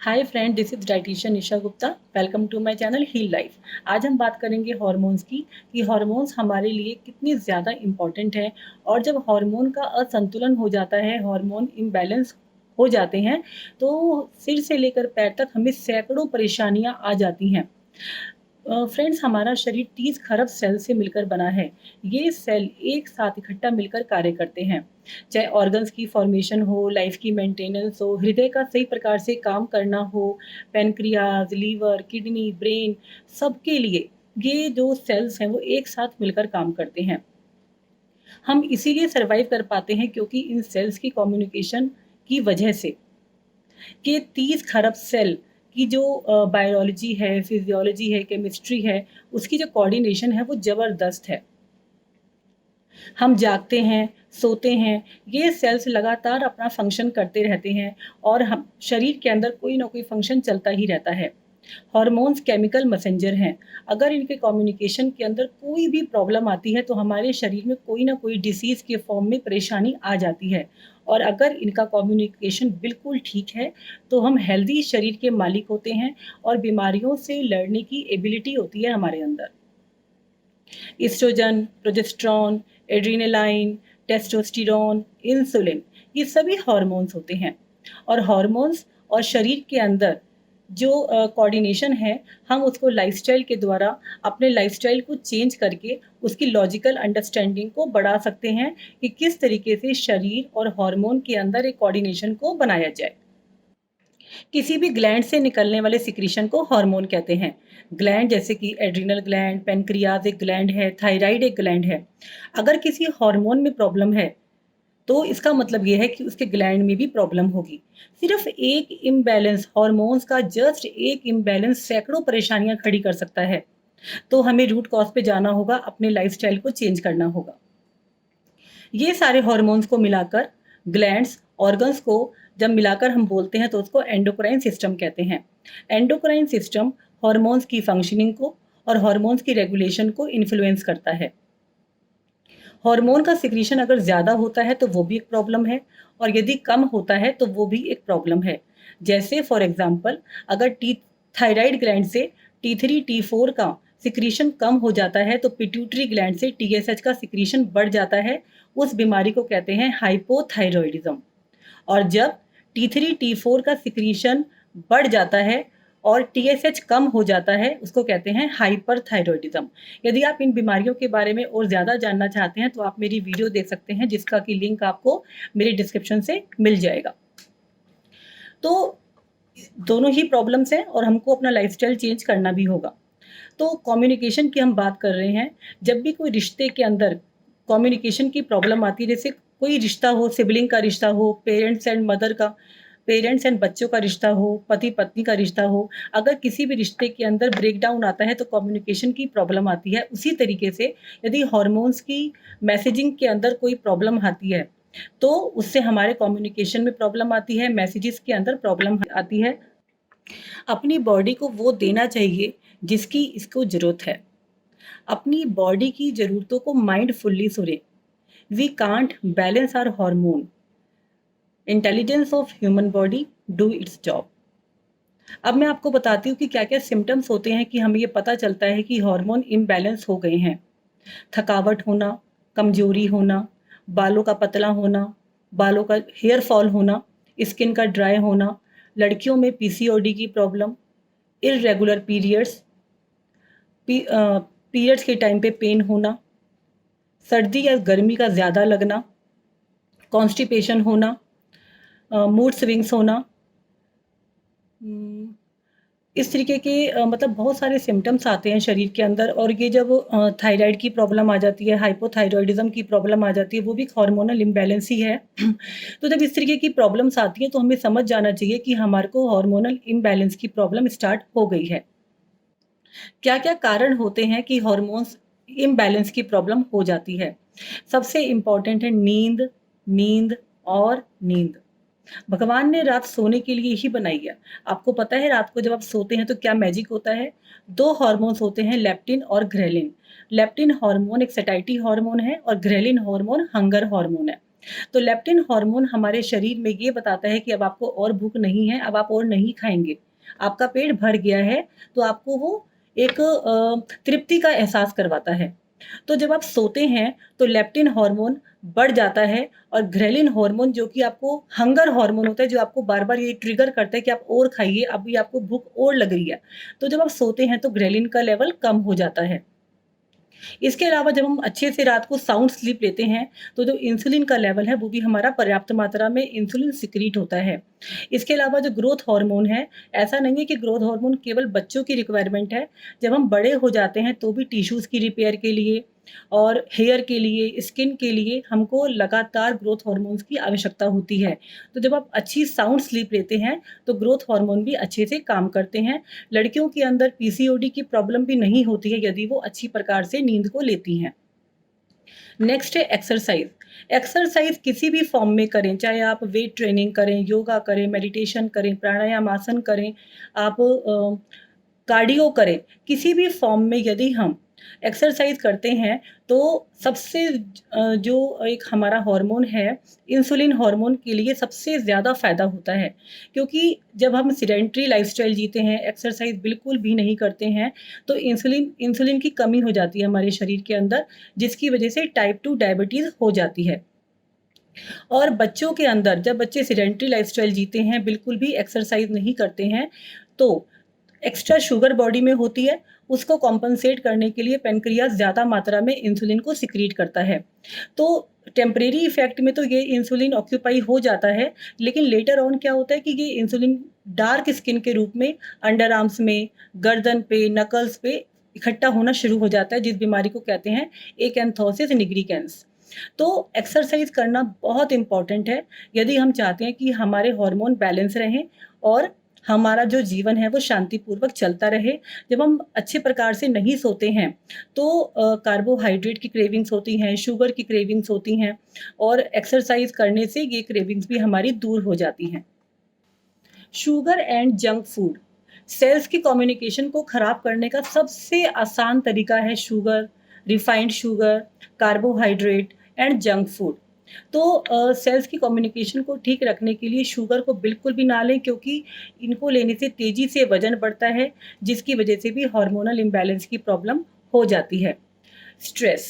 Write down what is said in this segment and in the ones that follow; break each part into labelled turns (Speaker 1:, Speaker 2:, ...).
Speaker 1: Hi friend, this is dietitian Nisha Gupta. Welcome to my channel heal life. आज हम बात करेंगे हार्मोन्स की कि हार्मोन्स हमारे लिए कितनी ज़्यादा इम्पॉर्टेंट है। और जब हार्मोन का असंतुलन हो जाता है, हार्मोन इम्बैलेंस हो जाते हैं, तो सिर से लेकर पैर तक हमें सैकड़ों परेशानियां आ जाती हैं। फ्रेंड्स, हमारा शरीर 30 खरब सेल से मिलकर बना है। ये सेल एक साथ इकट्ठा मिलकर कार्य करते हैं। चाहे ऑर्गन्स की फॉर्मेशन हो, लाइफ की मेंटेनेंस हो, हृदय का सही प्रकार से काम करना हो, पैनक्रियाज, लीवर, किडनी, ब्रेन, सबके लिए ये जो सेल्स हैं वो एक साथ मिलकर काम करते हैं। हम इसीलिए सरवाइव कर पाते हैं क्योंकि इन सेल्स की कम्युनिकेशन की वजह से कि 30 खरब सेल की जो बायोलॉजी है, फिजियोलॉजी है, केमिस्ट्री है, उसकी जो कोऑर्डिनेशन है वो ज़बरदस्त है। हम जागते हैं, सोते हैं, ये सेल्स लगातार अपना फंक्शन करते रहते हैं और हम शरीर के अंदर कोई ना कोई फंक्शन चलता ही रहता है। हॉर्मोन्स केमिकल मैसेंजर हैं। अगर इनके कम्युनिकेशन के अंदर कोई भी प्रॉब्लम आती है तो हमारे शरीर में कोई ना कोई डिसीज़ के फॉर्म में परेशानी आ जाती है। और अगर इनका कम्युनिकेशन बिल्कुल ठीक है तो हम हेल्दी शरीर के मालिक होते हैं और बीमारियों से लड़ने की एबिलिटी होती है हमारे अंदर। Estrogen, progesterone, adrenaline, testosterone, insulin, ये सभी हार्मोन्स होते हैं। और हार्मोन्स और शरीर के अंदर जो कोऑर्डिनेशन है, हम उसको लाइफस्टाइल के द्वारा अपने लाइफस्टाइल को चेंज करके उसकी लॉजिकल अंडरस्टैंडिंग को बढ़ा सकते हैं कि किस तरीके से शरीर और हार्मोन के अंदर एक कोऑर्डिनेशन को बनाया जाए। किसी भी ग्लैंड से निकलने वाले सिक्रीशन को हार्मोन कहते हैं। ग्लैंड जैसे कि एड्रिनल ग्लैंड, पैनक्रियाज एक ग्लैंड है, थायराइड एक ग्लैंड है। अगर किसी हार्मोन में प्रॉब्लम है तो इसका मतलब ये है कि उसके ग्लैंड में भी प्रॉब्लम होगी। सिर्फ एक इम्बैलेंस हार्मोन्स का, जस्ट एक इम्बैलेंस सैकड़ों परेशानियां खड़ी कर सकता है। तो हमें रूट कॉज पे जाना होगा, अपने लाइफस्टाइल को चेंज करना होगा। ये सारे हार्मोन्स को मिलाकर ग्लैंड्स, ऑर्गन्स को जब मिलाकर हम बोलते हैं तो उसको एंडोक्राइन सिस्टम कहते हैं। एंडोक्राइन सिस्टम हार्मोन्स की फंक्शनिंग को और हार्मोन्स की रेगुलेशन को इन्फ्लुएंस करता है। हार्मोन का सिक्रीशन अगर ज़्यादा होता है तो वो भी एक प्रॉब्लम है, और यदि कम होता है तो वो भी एक प्रॉब्लम है। जैसे फॉर एग्जांपल, अगर टी थायराइड ग्लैंड से T3 T4 का सिक्रीशन कम हो जाता है तो पिट्यूटरी ग्लैंड से TSH का सिक्रीशन बढ़ जाता है। उस बीमारी को कहते हैं हाइपोथायरॉयडिज्म। और जब T3 T4 का सिक्रीशन बढ़ जाता है और TSH कम हो जाता है, उसको कहते हैं हाइपरथायरॉयडिज्म। यदि आप इन बीमारियों के बारे में और ज़्यादा जानना चाहते हैं तो आप मेरी वीडियो देख सकते हैं, जिसका कि लिंक आपको मेरे डिस्क्रिप्शन से मिल जाएगा। तो दोनों ही प्रॉब्लम्स हैं और हमको अपना लाइफस्टाइल चेंज करना भी होगा। तो कम्युनिकेशन की हम बात कर रहे हैं। जब भी कोई रिश्ते के अंदर कम्युनिकेशन की प्रॉब्लम आती है, जैसे कोई रिश्ता हो, सिबलिंग का रिश्ता हो, पेरेंट्स एंड बच्चों का रिश्ता हो, पति पत्नी का रिश्ता हो, अगर किसी भी रिश्ते के अंदर ब्रेकडाउन आता है तो कम्युनिकेशन की प्रॉब्लम आती है। उसी तरीके से यदि हार्मोन्स की मैसेजिंग के अंदर कोई प्रॉब्लम आती है तो उससे हमारे कम्युनिकेशन में प्रॉब्लम आती है, मैसेजेस के अंदर प्रॉब्लम आती है। अपनी बॉडी को वो देना चाहिए जिसकी इसको ज़रूरत है। अपनी बॉडी की ज़रूरतों को माइंडफुली सुने। We can't balance our hormone, intelligence of human body do its job. अब मैं आपको बताती हूँ कि क्या क्या सिम्टम्स होते हैं कि हमें ये पता चलता है कि हार्मोन इम्बैलेंस हो गए हैं। थकावट होना, कमजोरी होना, बालों का पतला होना, बालों का हेयर फॉल होना, स्किन का ड्राई होना, लड़कियों में PCOD की प्रॉब्लम, इर्रेगुलर पीरियड्स, पीरियड्स के टाइम पे पेन होना, सर्दी या गर्मी का ज़्यादा लगना, कॉन्स्टिपेशन होना, मूड स्विंग्स होना, उम, इस तरीके के मतलब बहुत सारे सिम्पटम्स आते हैं शरीर के अंदर। और ये जब थायराइड की प्रॉब्लम आ जाती है, हाइपोथायरॉयडिज्म की प्रॉब्लम आ जाती है, वो भी एक हार्मोनल इम्बैलेंस ही है। तो जब इस तरीके की प्रॉब्लम्स आती हैं तो हमें समझ जाना चाहिए कि हमारे को हार्मोनल इम्बैलेंस की प्रॉब्लम स्टार्ट हो गई है। क्या-क्या कारण होते हैं कि हार्मोन्स इम्बैलेंस की प्रॉब्लम हो जाती है? सबसे इम्पोर्टेंट है नींद, नींद और नींद। भगवान ने रात सोने के लिए ही बनाई है। आपको पता है रात को जब आप सोते हैं तो क्या मैजिक होता है? 2 हार्मोन्स होते हैं, लेप्टिन और ग्रेलिन। लेप्टिन हार्मोन एक सैटिस्फैक्टरी हार्मोन है और ग्रेलिन हार्मोन हंगर हार्मोन है। तो लेप्टिन हार्मोन हमारे शरीर में ये बताता है कि अब आपको और भूख नहीं है, अब आप और नहीं खाएँगे। आपका पेट भर गया है, तो आपको वो एक तृप्ति का एहसास करवाता है। तो जब आप सोते हैं, तो लेप्टिन हार्मोन बढ़ जाता है और ग्रेलिन हार्मोन जो कि आपको हंगर हार्मोन होता है, जो आपको बार-बार ये ट्रिगर करता है कि आप और खाइए, अभी आपको भूख और लग रही है। तो जब आप सोते हैं, तो ग्रेलिन का लेवल कम हो जाता है। इसके अलावा जब हम अच्छे से रात को साउंड स्लीप लेते हैं, तो जो इंसुलिन का लेवल है, वो भी हमारा पर्याप्त मात्रा में इंसुलिन सिक्रीट होता है। इसके अलावा जो ग्रोथ हार्मोन है, ऐसा नहीं है कि ग्रोथ हार्मोन केवल बच्चों की रिक्वायरमेंट है। जब हम बड़े हो जाते हैं, तो भी टिश्यूज़ की रिपेयर के लिए और हेयर के लिए, स्किन के लिए हमको लगातार ग्रोथ हार्मोन्स की आवश्यकता होती है। तो जब आप अच्छी साउंड स्लीप लेते हैं, तो ग्रोथ हार्मोन भी अच्छे से काम करते हैं। लड़कियों के अंदर पीसीओडी की प्रॉब्लम भी नहीं होती है यदि वो अच्छी प्रकार से नींद को लेती हैं। नेक्स्ट है एक्सरसाइज। एक्सरसाइज किसी भी फॉर्म में करें, चाहे आप वेट ट्रेनिंग करें, योगा करें, मेडिटेशन करें, प्राणायाम आसन करें, आप कार्डियो करें, किसी भी फॉर्म में यदि हम एक्सरसाइज करते हैं, तो सबसे जो एक हमारा हार्मोन है, इंसुलिन हार्मोन के लिए सबसे ज़्यादा फ़ायदा होता है। क्योंकि जब हम सेडेंटरी लाइफ़स्टाइल जीते हैं, एक्सरसाइज बिल्कुल भी नहीं करते हैं, तो इंसुलिन इंसुलिन की कमी हो जाती है हमारे शरीर के अंदर, जिसकी वजह से टाइप 2 डायबिटीज़ हो जाती है। और बच्चों के अंदर जब बच्चे सेडेंटरी लाइफ़स्टाइल जीते हैं, बिल्कुल भी एक्सरसाइज़ नहीं करते हैं, तो एक्स्ट्रा शुगर बॉडी में होती है, उसको कॉम्पेंसेट करने के लिए पैनक्रियाज़ ज़्यादा मात्रा में इंसुलिन को सिक्रीट करता है। तो टेम्परेरी इफ़ेक्ट में तो ये इंसुलिन ऑक्यूपाई हो जाता है, लेकिन लेटर ऑन क्या होता है कि ये इंसुलिन डार्क स्किन के रूप में अंडर आर्म्स में, गर्दन पे, नकल्स पे इकट्ठा होना शुरू हो जाता है, जिस बीमारी को कहते हैं एकैंथोसिस निग्रिकेंस। तो एक्सरसाइज़ करना बहुत इम्पोर्टेंट है, यदि हम चाहते हैं कि हमारे हार्मोन बैलेंस रहें और हमारा जो जीवन है वो शांतिपूर्वक चलता रहे। जब हम अच्छे प्रकार से नहीं सोते हैं, तो कार्बोहाइड्रेट की क्रेविंग्स होती हैं, शुगर की क्रेविंग्स होती हैं और एक्सरसाइज़ करने से ये क्रेविंग्स भी हमारी दूर हो जाती हैं। Sugar and junk food cells की कम्युनिकेशन को खराब करने का सबसे आसान तरीका है sugar, refined sugar, carbohydrate and junk food. तो सेल्स की कम्युनिकेशन को ठीक रखने के लिए शुगर को बिल्कुल भी ना लें, क्योंकि इनको लेने से तेज़ी से वज़न बढ़ता है, जिसकी वजह से भी हार्मोनल इम्बैलेंस की प्रॉब्लम हो जाती है। स्ट्रेस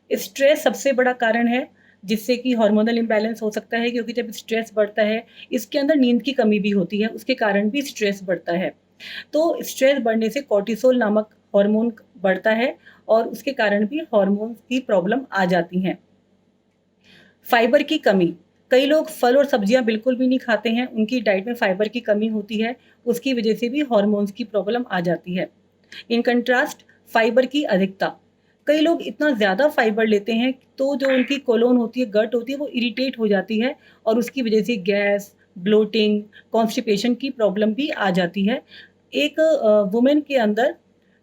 Speaker 1: स्ट्रेस सबसे बड़ा कारण है जिससे कि हार्मोनल इम्बैलेंस हो सकता है, क्योंकि जब स्ट्रेस बढ़ता है, इसके अंदर नींद की कमी भी होती है, उसके कारण भी स्ट्रेस बढ़ता है। तो स्ट्रेस बढ़ने से कॉर्टिसोल नामक हार्मोन बढ़ता है और उसके कारण भी हार्मोन्स की प्रॉब्लम आ जाती हैं। फाइबर की कमी, कई लोग फल और सब्जियां बिल्कुल भी नहीं खाते हैं, उनकी डाइट में फाइबर की कमी होती है, उसकी वजह से भी हार्मोन्स की प्रॉब्लम आ जाती है। इन कंट्रास्ट फाइबर की अधिकता, कई लोग इतना ज़्यादा फाइबर लेते हैं, तो जो उनकी कोलोन होती है, गट होती है, वो इरिटेट हो जाती है और उसकी वजह से गैस, ब्लोटिंग, कॉन्स्टिपेशन की प्रॉब्लम भी आ जाती है। एक वुमेन के अंदर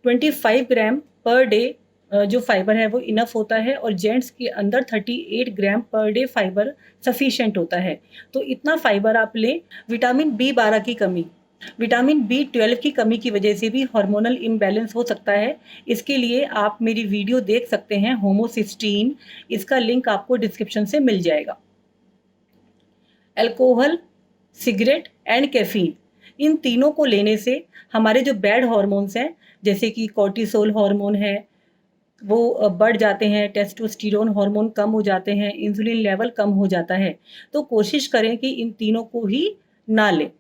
Speaker 1: 25 ग्राम पर डे जो फाइबर है वो इनफ होता है और जेंट्स के अंदर 38 ग्राम पर डे फाइबर सफिशिएंट होता है। तो इतना फाइबर आप लें। विटामिन बी 12 की कमी, विटामिन बी 12 की कमी की वजह से भी हार्मोनल इम्बैलेंस हो सकता है। इसके लिए आप मेरी वीडियो देख सकते हैं होमोसिस्टीन, इसका लिंक आपको डिस्क्रिप्शन से मिल जाएगा। अल्कोहल, सिगरेट एंड कैफ़ीन, इन तीनों को लेने से हमारे जो बैड हार्मोन्स हैं, जैसे कि कॉर्टिसोल हार्मोन है, वो बढ़ जाते हैं, टेस्टोस्टेरोन हार्मोन कम हो जाते हैं, इंसुलिन लेवल कम हो जाता है। तो कोशिश करें कि इन तीनों को ही ना लें।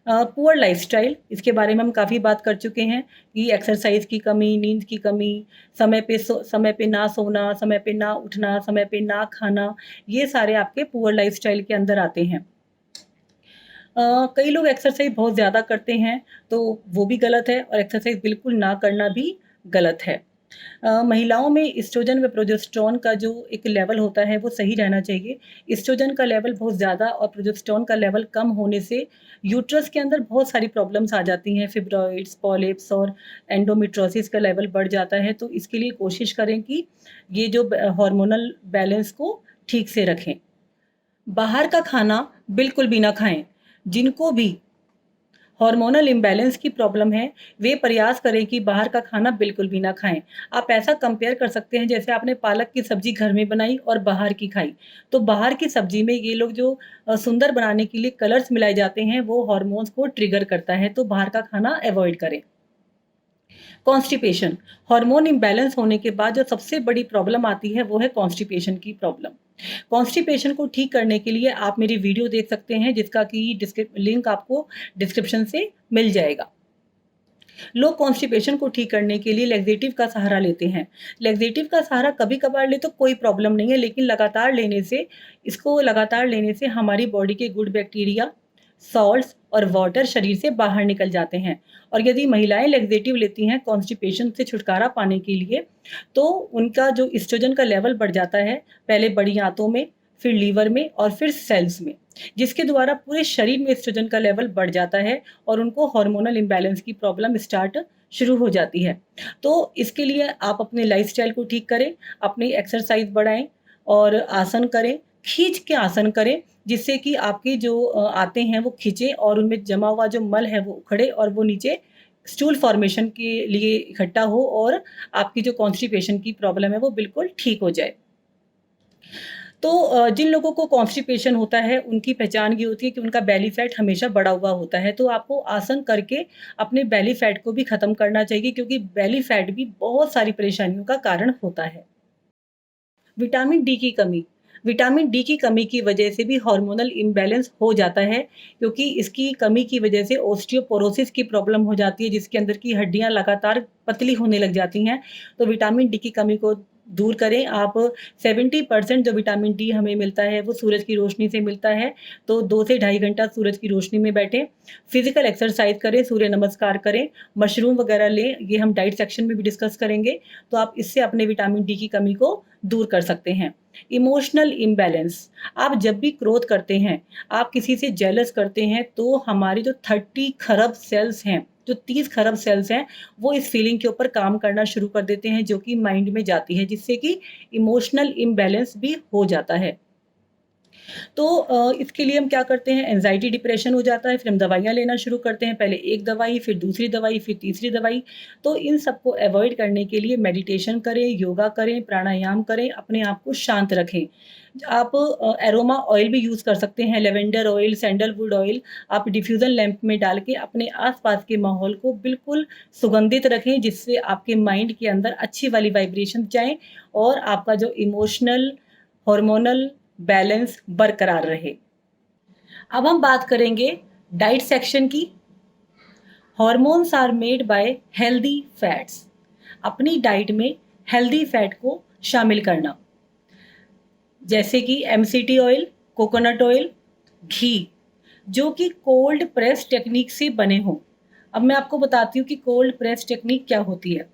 Speaker 1: पुअर लाइफ़स्टाइल, इसके बारे में हम काफ़ी बात कर चुके हैं कि एक्सरसाइज़ की कमी, नींद की कमी, समय पे ना सोना, समय पे ना उठना, समय पे ना खाना, ये सारे आपके पुअर लाइफ़स्टाइल के अंदर आते हैं। कई लोग एक्सरसाइज़ बहुत ज़्यादा करते हैं, तो वो भी गलत है और एक्सरसाइज़ बिल्कुल ना करना भी गलत है। महिलाओं में एस्ट्रोजन व प्रोजेस्टेरॉन का जो एक लेवल होता है, वो सही रहना चाहिए। एस्ट्रोजन का लेवल बहुत ज़्यादा और प्रोजेस्टेरॉन का लेवल कम होने से यूट्रस के अंदर बहुत सारी प्रॉब्लम्स आ जाती हैं, फिब्रॉइड्स, पॉलिप्स और एंडोमेट्रियोसिस का लेवल बढ़ जाता है। तो इसके लिए कोशिश करें कि ये जो हार्मोनल बैलेंस को ठीक से रखें। बाहर का खाना बिल्कुल भी ना खाएँ। जिनको भी हार्मोनल इम्बैलेंस की प्रॉब्लम है, वे प्रयास करें कि बाहर का खाना बिल्कुल भी ना खाएँ। आप ऐसा कंपेयर कर सकते हैं जैसे आपने पालक की सब्ज़ी घर में बनाई और बाहर की खाई। तो बाहर की सब्ज़ी में ये लोग जो सुंदर बनाने के लिए कलर्स मिलाए जाते हैं, वो हार्मोन्स को ट्रिगर करता है, तो बाहर का खाना अवॉइड करें। कॉन्स्टिपेशन, हार्मोन इम्बैलेंस होने के बाद जो सबसे बड़ी प्रॉब्लम आती है वो है कॉन्स्टिपेशन की प्रॉब्लम। कॉन्स्टिपेशन को ठीक करने के लिए आप मेरी वीडियो देख सकते हैं जिसका कि लिंक आपको डिस्क्रिप्शन से मिल जाएगा। लोग कॉन्स्टिपेशन को ठीक करने के लिए लैक्सेटिव का सहारा लेते हैं। लैक्सेटिव का सहारा कभी-कभार ले तो कोई प्रॉब्लम नहीं है, लेकिन लगातार लेने से हमारी बॉडी के गुड बैक्टीरिया, सॉल्ट्स और वाटर शरीर से बाहर निकल जाते हैं। और यदि महिलाएँ लैक्सेटिव लेती हैं कॉन्स्टिपेशन से छुटकारा पाने के लिए, तो उनका जो एस्ट्रोजन का लेवल बढ़ जाता है, पहले बड़ी आंतों में, फिर लीवर में और फिर सेल्स में, जिसके द्वारा पूरे शरीर में एस्ट्रोजन का लेवल बढ़ जाता है और उनको हार्मोनल इम्बैलेंस की प्रॉब्लम स्टार्ट शुरू हो जाती है। तो इसके लिए आप अपने लाइफ़स्टाइल को ठीक करें, अपनी एक्सरसाइज़ बढ़ाएँ और आसन करें, खींच के आसन करें, जिससे कि आपके जो आते हैं वो खींचे और उनमें जमा हुआ जो मल है वो उखड़े और वो नीचे स्टूल फॉर्मेशन के लिए इकट्ठा हो और आपकी जो कॉन्स्टिपेशन की प्रॉब्लम है वो बिल्कुल ठीक हो जाए। तो जिन लोगों को कॉन्स्टिपेशन होता है, उनकी पहचान ये होती है कि उनका बेली फैट हमेशा बढ़ा हुआ होता है। तो आपको आसन करके अपने बेली फैट को भी ख़त्म करना चाहिए क्योंकि बेली फैट भी बहुत सारी परेशानियों का कारण होता है। विटामिन डी की कमी, विटामिन डी की कमी की वजह से भी हार्मोनल इम्बैलेंस हो जाता है क्योंकि इसकी कमी की वजह से ओस्टियोपोरोसिस की प्रॉब्लम हो जाती है जिसके अंदर की हड्डियाँ लगातार पतली होने लग जाती हैं। तो विटामिन डी की कमी को दूर करें आप। 70% जो विटामिन डी हमें मिलता है वो सूरज की रोशनी से मिलता है। तो 2 से ढाई घंटा सूरज की रोशनी में बैठें, फिज़िकल एक्सरसाइज़ करें, सूर्य नमस्कार करें, मशरूम वगैरह लें, ये हम डाइट सेक्शन में भी डिस्कस करेंगे। तो आप इससे अपने विटामिन डी की कमी को दूर कर सकते हैं। इमोशनल इम्बैलेंस, आप जब भी क्रोध करते हैं, आप किसी से जेलस करते हैं तो हमारे जो 30 खरब सेल्स हैं, जो 30 खरब सेल्स हैं, वो इस फीलिंग के ऊपर काम करना शुरू कर देते हैं जो कि माइंड में जाती है जिससे कि इमोशनल इम्बैलेंस भी हो जाता है। तो इसके लिए हम क्या करते हैं, एंग्ज़ायटी डिप्रेशन हो जाता है, फिर हम दवाइयाँ लेना शुरू करते हैं, पहले एक दवाई, फिर दूसरी दवाई, फिर तीसरी दवाई। तो इन सबको अवॉइड करने के लिए मेडिटेशन करें, योगा करें, प्राणायाम करें, अपने आप को शांत रखें। आप एरोमा ऑयल भी यूज़ कर सकते हैं, लैवेंडर ऑयल, सैंडलवुड ऑयल, आप डिफ्यूज़र लैंप में डाल के अपने आस-पास के माहौल को बिल्कुल सुगंधित रखें, जिससे आपके माइंड के अंदर अच्छी वाली वाइब्रेशंस जाएँ और आपका जो इमोशनल, हार्मोनल बैलेंस बरकरार रहे। अब हम बात करेंगे डाइट सेक्शन की। Hormones are made by healthy fats. अपनी डाइट में हेल्दी फैट को शामिल करना, जैसे कि एमसीटी ऑयल, कोकोनट ऑयल, घी, जो कि कोल्ड प्रेस टेक्निक से बने हों। अब मैं आपको बताती हूँ कि कोल्ड प्रेस टेक्निक क्या होती है।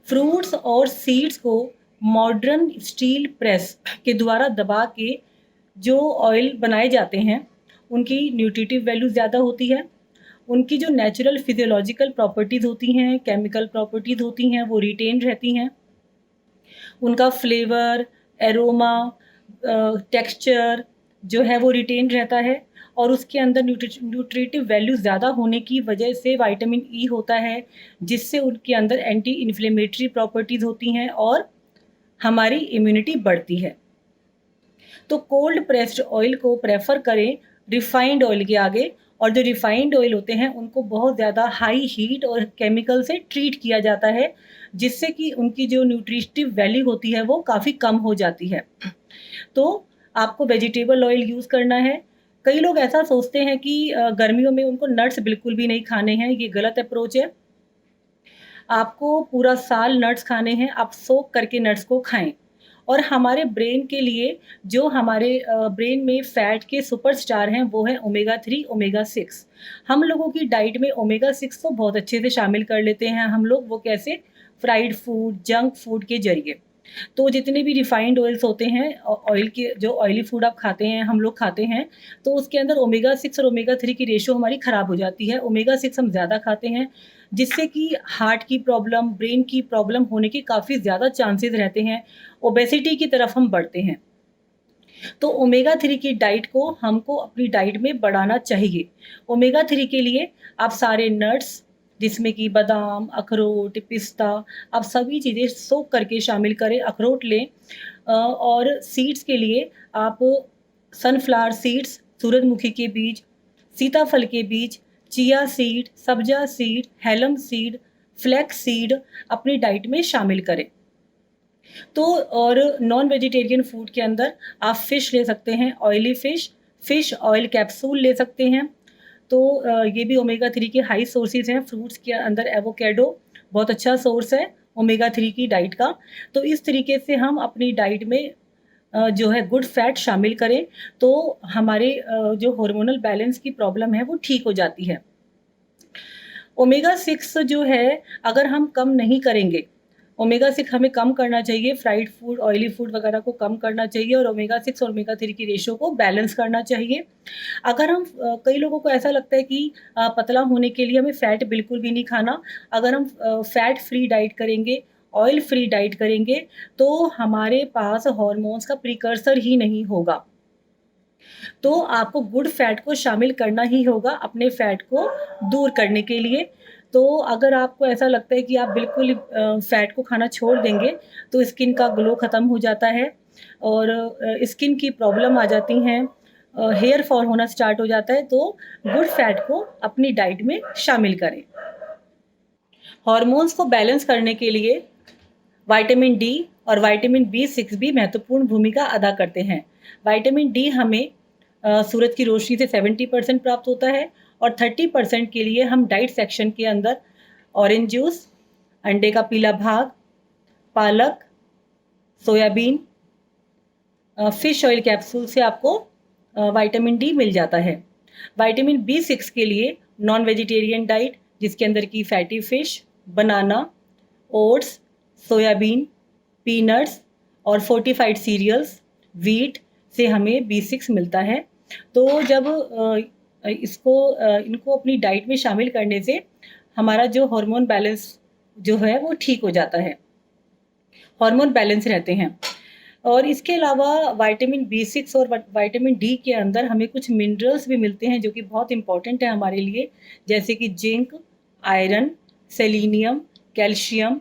Speaker 1: फ्रूट्स और सीड्स को मॉडर्न स्टील प्रेस के द्वारा दबा के जो ऑयल बनाए जाते हैं, उनकी न्यूट्रिटिव वैल्यू ज़्यादा होती है। उनकी जो नेचुरल फिज़ियोलॉजिकल प्रॉपर्टीज़ होती हैं, केमिकल प्रॉपर्टीज़ होती हैं, वो रिटेन रहती हैं। उनका फ्लेवर, एरोमा, टेक्सचर जो है वो रिटेन रहता है और उसके अंदर न्यूट्रिटिव वैल्यू ज़्यादा होने की वजह से विटामिन ई होता है, जिससे उनके अंदर एंटी इन्फ्लेमेटरी प्रॉपर्टीज़ होती हैं और हमारी इम्यूनिटी बढ़ती है। तो कोल्ड प्रेस्ड ऑयल को प्रेफ़र करें रिफाइंड ऑयल के आगे। और जो रिफाइंड ऑयल होते हैं उनको बहुत ज़्यादा हाई हीट और केमिकल से ट्रीट किया जाता है, जिससे कि उनकी जो न्यूट्रिटिव वैल्यू होती है वो काफ़ी कम हो जाती है। तो आपको वेजिटेबल ऑयल यूज़ करना है। कई लोग ऐसा सोचते हैं कि गर्मियों में उनको नट्स बिल्कुल भी नहीं खाने हैं, ये गलत अप्रोच है। आपको पूरा साल नट्स खाने हैं, आप सोक करके नट्स को खाएँ। और हमारे ब्रेन के लिए जो हमारे ब्रेन में फ़ैट के सुपरस्टार हैं, वो हैं ओमेगा 3, ओमेगा 6। हम लोगों की डाइट में ओमेगा 6 तो बहुत अच्छे से शामिल कर लेते हैं हम लोग, वो कैसे? फ्राइड फूड, जंक फूड के ज़रिए। तो जितने भी रिफाइंड ऑयल्स होते हैं, ऑयल के जो ऑयली फूड आप खाते हैं, हम लोग खाते हैं, तो उसके अंदर ओमेगा 6 और ओमेगा 3 की रेशियो हमारी ख़राब हो जाती है। ओमेगा 6 हम ज़्यादा खाते हैं, जिससे कि हार्ट की प्रॉब्लम, ब्रेन की प्रॉब्लम होने के काफ़ी ज़्यादा चांसेज़ रहते हैं। ओबेसिटी की तरफ हम बढ़ते हैं। तो ओमेगा 3 की डाइट को हमको अपनी डाइट में बढ़ाना चाहिए। ओमेगा 3 के लिए आप सारे नट्स जिसमें कि बादाम, अखरोट, पिस्ता, आप सभी चीज़ें सोक करके शामिल करें, अखरोट लें। और सीड्स के लिए आप सनफ्लावर सीड्स, सूरजमुखी के बीज, सीताफल के बीज, चिया सीड, सब्जा सीड, हेलम सीड, फ्लैक्स सीड अपनी डाइट में शामिल करें। तो और नॉन वेजिटेरियन फूड के अंदर आप फ़िश ले सकते हैं, oily fish, fish oil capsule ले सकते हैं। तो ये भी ओमेगा 3 के हाई सोर्सेज़ हैं। फ्रूट्स के अंदर एवोकेडो बहुत अच्छा सोर्स है ओमेगा 3 की डाइट का। तो इस तरीके से हम अपनी डाइट में जो है गुड फैट शामिल करें, तो हमारे जो हार्मोनल बैलेंस की प्रॉब्लम है वो ठीक हो जाती है। ओमेगा 6 जो है अगर हम कम नहीं करेंगे, ओमेगा 6 हमें कम करना चाहिए, फ्राइड फूड, ऑयली फूड वगैरह को कम करना चाहिए और ओमेगा 6 और ओमेगा 3 की रेशियो को बैलेंस करना चाहिए। अगर हम कई लोगों को ऐसा लगता है कि पतला होने के लिए हमें फैट बिल्कुल भी नहीं खाना। अगर हम फैट फ्री डाइट करेंगे, ऑयल फ्री डाइट करेंगे, तो हमारे पास हॉर्मोन्स का प्रिकर्सर ही नहीं होगा। तो आपको गुड फैट को शामिल करना ही होगा अपने फैट को दूर करने के लिए। तो अगर आपको ऐसा लगता है कि आप बिल्कुल फैट को खाना छोड़ देंगे, तो स्किन का ग्लो ख़त्म हो जाता है और स्किन की प्रॉब्लम आ जाती हैं, हेयर फॉल होना स्टार्ट हो जाता है, तो गुड फैट को अपनी डाइट में शामिल करें। हॉर्मोन्स को बैलेंस करने के लिए विटामिन डी और विटामिन बी6 भी महत्वपूर्ण भूमिका अदा करते हैं। विटामिन डी हमें सूरज की रोशनी से 70% प्राप्त होता है और 30% के लिए हम डाइट सेक्शन के अंदर ऑरेंज जूस, अंडे का पीला भाग, पालक, सोयाबीन, फिश ऑयल कैप्सूल से आपको विटामिन डी मिल जाता है। विटामिन बी6 के लिए नॉन वेजिटेरियन डाइट जिसके अंदर की फैटी फिश, बनाना, ओट्स, सोयाबीन, पीनट्स और फोर्टिफाइड सीरियल्स, व्हीट से हमें बी6 मिलता है। तो जब इनको अपनी डाइट में शामिल करने से हमारा जो हार्मोन बैलेंस जो है वो ठीक हो जाता है, हार्मोन बैलेंस रहते हैं। और इसके अलावा विटामिन बी6 और विटामिन डी के अंदर हमें कुछ मिनरल्स भी मिलते हैं जो कि बहुत इम्पोर्टेंट है हमारे लिए, जैसे कि zinc, iron, selenium, calcium,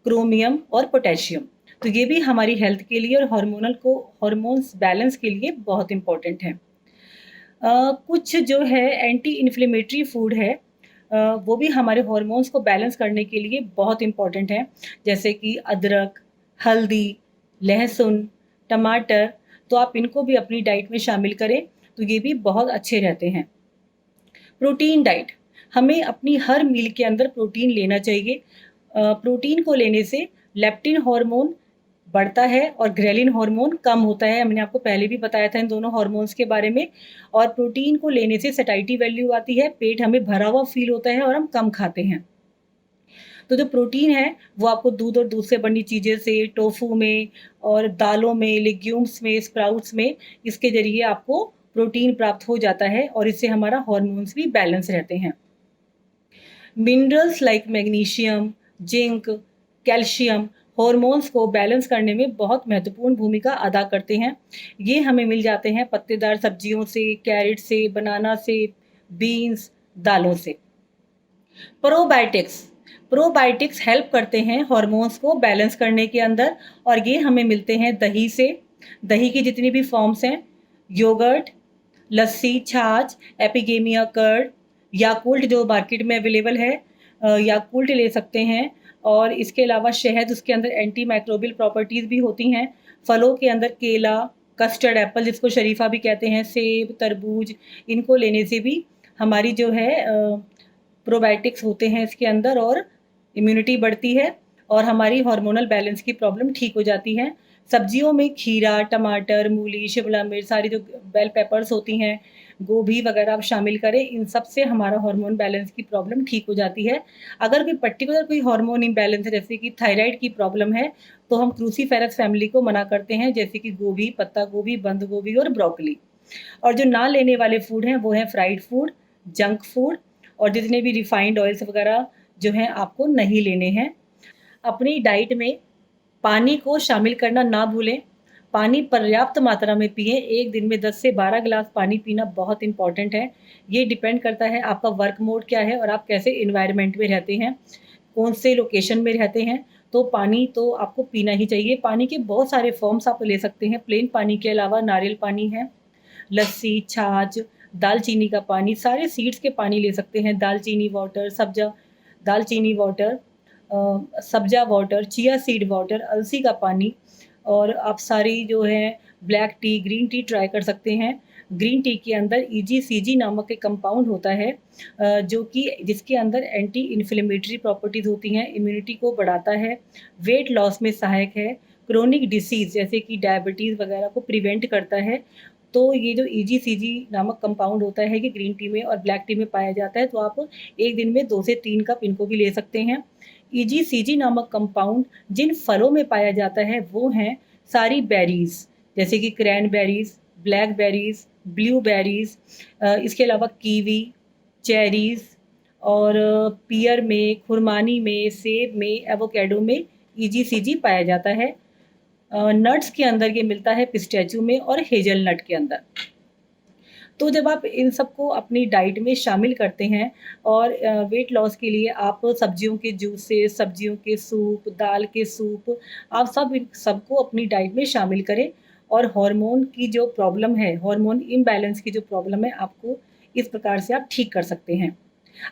Speaker 1: chromium और पोटेशियम। तो ये भी हमारी हेल्थ के लिए और हार्मोन्स बैलेंस के लिए बहुत इम्पोर्टेंट है। कुछ जो है एंटी इन्फ्लेमेटरी फूड है, वो भी हमारे हार्मोन्स को बैलेंस करने के लिए बहुत इम्पोर्टेंट है, जैसे कि अदरक, हल्दी, लहसुन, टमाटर। तो आप इनको भी अपनी डाइट में शामिल करें, तो ये भी बहुत अच्छे रहते हैं। प्रोटीन डाइट, हमें अपनी हर मील के अंदर प्रोटीन लेना चाहिए। प्रोटीन को लेने से लेप्टिन हार्मोन बढ़ता है और ग्रेलिन हार्मोन कम होता है। मैंने आपको पहले भी बताया था इन दोनों हार्मोन्स के बारे में। और प्रोटीन को लेने से सैटिस्फैक्टरी वैल्यू आती है, पेट हमें भरा हुआ फील होता है और हम कम खाते हैं। तो जो प्रोटीन है वो आपको दूध और दूध से बनी चीज़ें से, टोफू में और दालों में, लेग्यूम्स में, स्प्राउट्स में, इसके ज़रिए आपको प्रोटीन प्राप्त हो जाता है और इससे हमारा हार्मोन्स भी बैलेंस रहते हैं। Minerals like magnesium, zinc, calcium hormones को बैलेंस करने में बहुत महत्वपूर्ण भूमिका अदा करते हैं। ये हमें मिल जाते हैं पत्तेदार सब्जियों से, कैरेट से, बनाना से, बीन्स, दालों से। प्रोबायोटिक्स, प्रोबायोटिक्स हेल्प करते हैं हार्मोन्स को बैलेंस करने के अंदर और ये हमें मिलते हैं दही से। दही की जितनी भी फॉर्म्स हैं, योगर्ट, लस्सी, छाछ, एपिगेमिया कर्ड, याकुल्ट जो मार्केट में अवेलेबल है, याकुल्ट ले सकते हैं। और इसके अलावा शहद, उसके अंदर एंटी माइक्रोबियल प्रॉपर्टीज़ भी होती हैं। फलों के अंदर केला, कस्टर्ड एप्पल जिसको शरीफा भी कहते हैं, सेब, तरबूज, इनको लेने से भी हमारी जो है प्रोबायोटिक्स होते हैं इसके अंदर और इम्यूनिटी बढ़ती है और हमारी हार्मोनल बैलेंस की प्रॉब्लम ठीक हो जाती है। सब्जियों में खीरा, टमाटर, मूली, शिमला मिर्च, सारी जो बेल पेपर्स होती हैं, गोभी वगैरह आप शामिल करें, इन सब से हमारा हार्मोन बैलेंस की प्रॉब्लम ठीक हो जाती है। अगर कोई पर्टिकुलर कोई हार्मोन इम्बैलेंस है, जैसे कि थायराइड की प्रॉब्लम है, तो हम क्रूसीफेरस फैमिली को मना करते हैं, जैसे कि गोभी, पत्ता गोभी, बंद गोभी और ब्रोकली। और जो ना लेने वाले फूड हैं वो हैं फ्राइड फूड, जंक फूड और जितने भी रिफाइंड ऑयल्स वगैरह जो हैं आपको नहीं लेने हैं। अपनी डाइट में पानी को शामिल करना ना भूलें। पानी पर्याप्त मात्रा में पिएँ, एक दिन में 10 से 12 गिलास पानी पीना बहुत इम्पोर्टेंट है। ये डिपेंड करता है आपका वर्क मोड क्या है और आप कैसे एनवायरनमेंट में रहते हैं, कौन से लोकेशन में रहते हैं, तो पानी तो आपको पीना ही चाहिए। पानी के बहुत सारे फ़ॉर्म्स आप ले सकते हैं, प्लेन पानी के अलावा नारियल पानी है, लस्सी, छाछ, दालचीनी का पानी, सारे सीड्स के पानी ले सकते हैं, दालचीनी वाटर, दालचीनी वाटर, सब्जा वाटर, चिया सीड वाटर, अलसी का पानी और आप सारी जो है black tea, green tea try कर सकते हैं। ग्रीन टी के अंदर ईजीसीजी नामक एक कंपाउंड होता है जो कि जिसके अंदर एंटी इन्फ्लेमेटरी प्रॉपर्टीज़ होती हैं, इम्यूनिटी को बढ़ाता है, वेट लॉस में सहायक है, क्रोनिक डिसीज़ जैसे कि डायबिटीज़ वगैरह को प्रिवेंट करता है। तो ये जो ईजीसीजी नामक कंपाउंड होता है कि ग्रीन टी में और ब्लैक टी में पाया जाता है, तो आप एक दिन में 2 से 3 कप इनको भी ले सकते हैं। ईजीसीजी नामक कंपाउंड जिन फलों में पाया जाता है वो हैं सारी बेरीज़ जैसे कि क्रैनबेरीज़, ब्लैकबेरीज़, ब्लूबेरीज़, इसके अलावा कीवी, चेरीज़ और पियर में, खुरमानी में, सेब में, एवोकेडो में ईजीसीजी पाया जाता है। नट्स के अंदर ये मिलता है पिस्टैचियो में और हेज़लनट के अंदर। तो जब आप इन सबको अपनी डाइट में शामिल करते हैं और वेट लॉस के लिए आप सब्जियों के जूसेस, सब्जियों के सूप, दाल के सूप, आप सबको अपनी डाइट में शामिल करें और हार्मोन की जो प्रॉब्लम है, हार्मोन इम्बैलेंस की जो प्रॉब्लम है, आपको इस प्रकार से आप ठीक कर सकते हैं।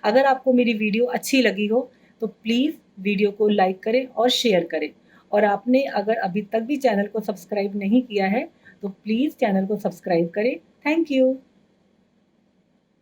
Speaker 1: अगर आपको मेरी वीडियो अच्छी लगी हो, तो प्लीज़ वीडियो को लाइक करें और शेयर करें और आपने अगर अभी तक भी चैनल को सब्सक्राइब नहीं किया है, तो प्लीज़ चैनल को सब्सक्राइब करें। Thank you.